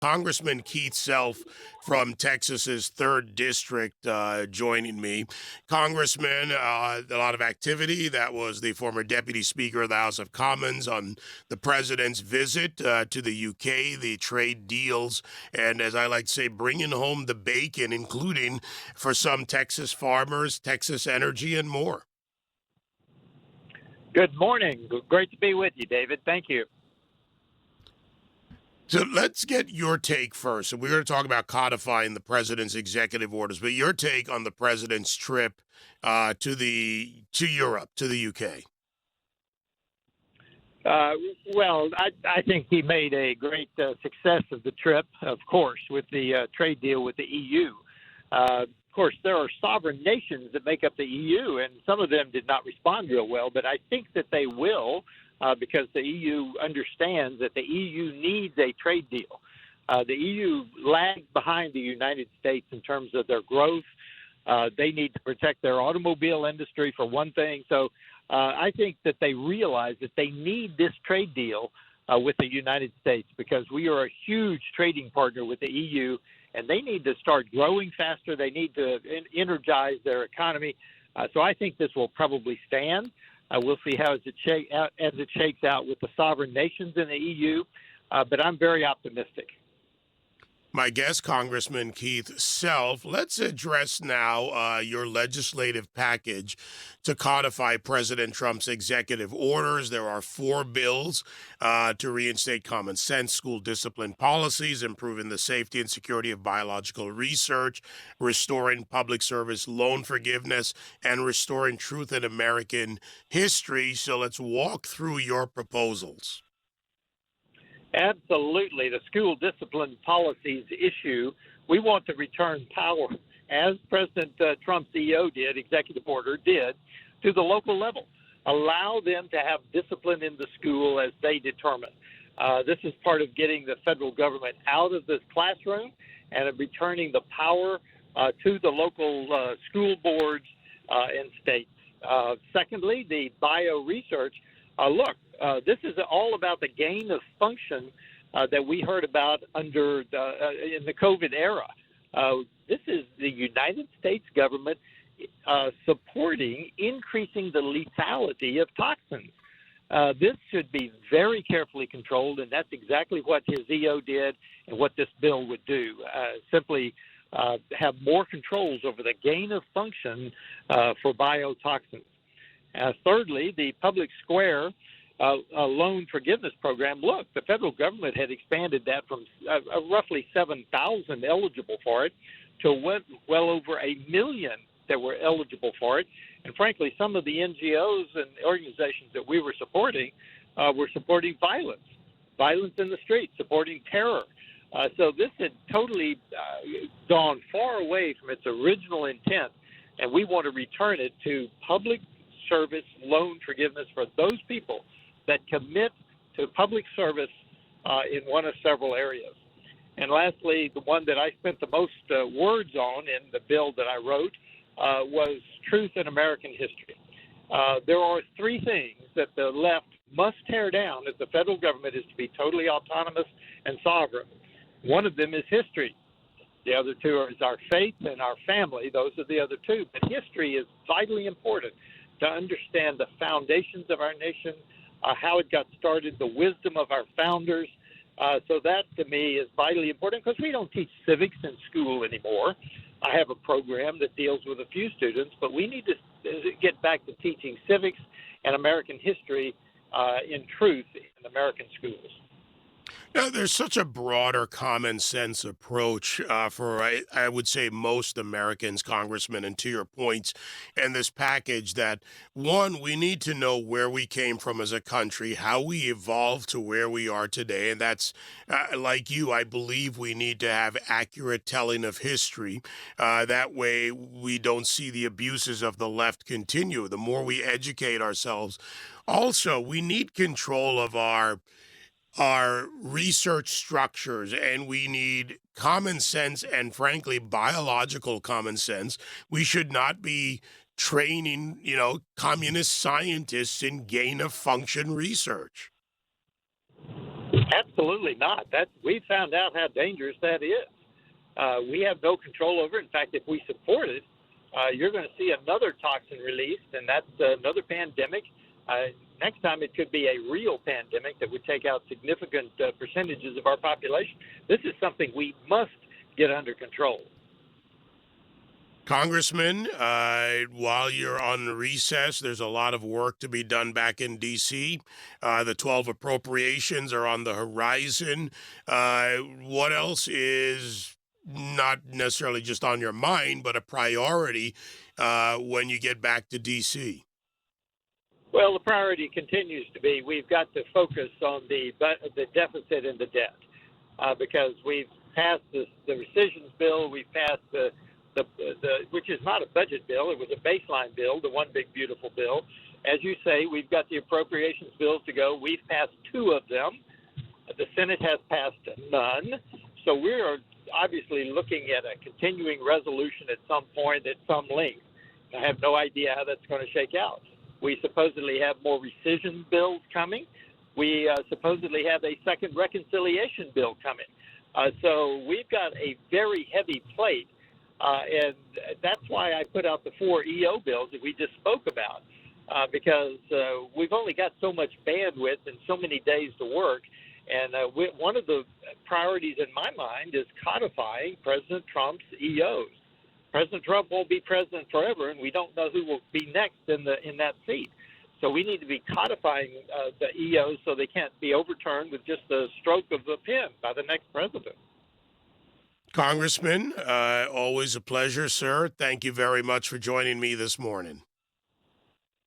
Congressman Keith Self from Texas's third district joining me. Congressman, a lot of activity. That was the former Deputy Speaker of the House of Commons on the president's visit to the UK, the trade deals, and as I like to say, bringing home the bacon, including for some Texas farmers, Texas energy, and more. Good morning. Great to be with you, David. Thank you. So let's get your take first. And we're going to talk about codifying the president's executive orders, but your take on the president's trip to Europe, to the UK. Well, I think he made a great success of the trip, of course, with the trade deal with the EU. Of course, there are sovereign nations that make up the EU, and some of them did not respond real well, but I think that they will because the EU understands that the EU needs a trade deal. The EU lags behind the United States in terms of their growth. They need to protect their automobile industry, for one thing. So I think that they realize that they need this trade deal with the United States because we are a huge trading partner with the EU, and they need to start growing faster. They need to energize their economy. So I think this will probably stand. We'll see how it shakes out with the sovereign nations in the EU, but I'm very optimistic. My guest, Congressman Keith Self. Let's address now your legislative package to codify President Trump's executive orders. There are 4 bills to reinstate common sense, school discipline policies, improving the safety and security of biological research, restoring public service loan forgiveness, and restoring truth in American history. So let's walk through your proposals. Absolutely. The school discipline policies issue, we want to return power, as President Trump's executive order did, to the local level. Allow them to have discipline in the school as they determine. This is part of getting the federal government out of the classroom and of returning the power to the local school boards and states. Secondly, the bio research. This is all about the gain of function that we heard about in the COVID era. This is the United States government supporting increasing the lethality of toxins. This should be very carefully controlled, and that's exactly what his EO did and what this bill would do. Simply have more controls over the gain of function for biotoxins. Thirdly, the Public Square loan forgiveness program. Look, the federal government had expanded that from roughly 7,000 eligible for it to well over 1 million that were eligible for it. And frankly, some of the NGOs and organizations that we were supporting violence in the streets, supporting terror. So this had totally gone far away from its original intent, and we want to return it to public service loan forgiveness for those people that commit to public service in one of several areas. And lastly, the one that I spent the most words on in the bill that I wrote was truth in American history. There are 3 things that the left must tear down if the federal government is to be totally autonomous and sovereign. One of them is history. The other 2 is our faith and our family. Those are the other 2. But history is vitally important to understand the foundations of our nation, how it got started, the wisdom of our founders. So that, to me, is vitally important because we don't teach civics in school anymore. I have a program that deals with a few students, but we need to get back to teaching civics and American history in truth in American schools. Now, there's such a broader common sense approach for, I would say, most Americans, Congressman, and to your points in this package that, one, we need to know where we came from as a country, how we evolved to where we are today. And that's, like you, I believe we need to have accurate telling of history. That way we don't see the abuses of the left continue. The more we educate ourselves. Also, we need control of our research structures, and we need common sense and, frankly, biological common sense. We should not be training, communist scientists in gain of function research. Absolutely not. We found out how dangerous that is. We have no control over it. In fact, if we support it, you're going to see another toxin released, and that's another pandemic. Next time, it could be a real pandemic that would take out significant percentages of our population. This is something we must get under control. Congressman, while you're on recess, there's a lot of work to be done back in D.C. The 12 appropriations are on the horizon. What else is not necessarily just on your mind, but a priority when you get back to D.C.? Well, the priority continues to be we've got to focus on the deficit and the debt because we've passed the rescissions bill, we've passed the which is not a budget bill, it was a baseline bill, the one big beautiful bill. As you say, we've got the appropriations bills to go. We've passed two of them. The Senate has passed none. So we're obviously looking at a continuing resolution at some point at some length. I have no idea how that's going to shake out. We supposedly have more rescission bills coming. We supposedly have a second reconciliation bill coming. So we've got a very heavy plate. And that's why I put out the 4 EO bills that we just spoke about, because we've only got so much bandwidth and so many days to work. And one of the priorities in my mind is codifying President Trump's EOs. President Trump won't be president forever, and we don't know who will be next in that seat. So we need to be codifying the EOs so they can't be overturned with just the stroke of the pen by the next president. Congressman, always a pleasure, sir. Thank you very much for joining me this morning.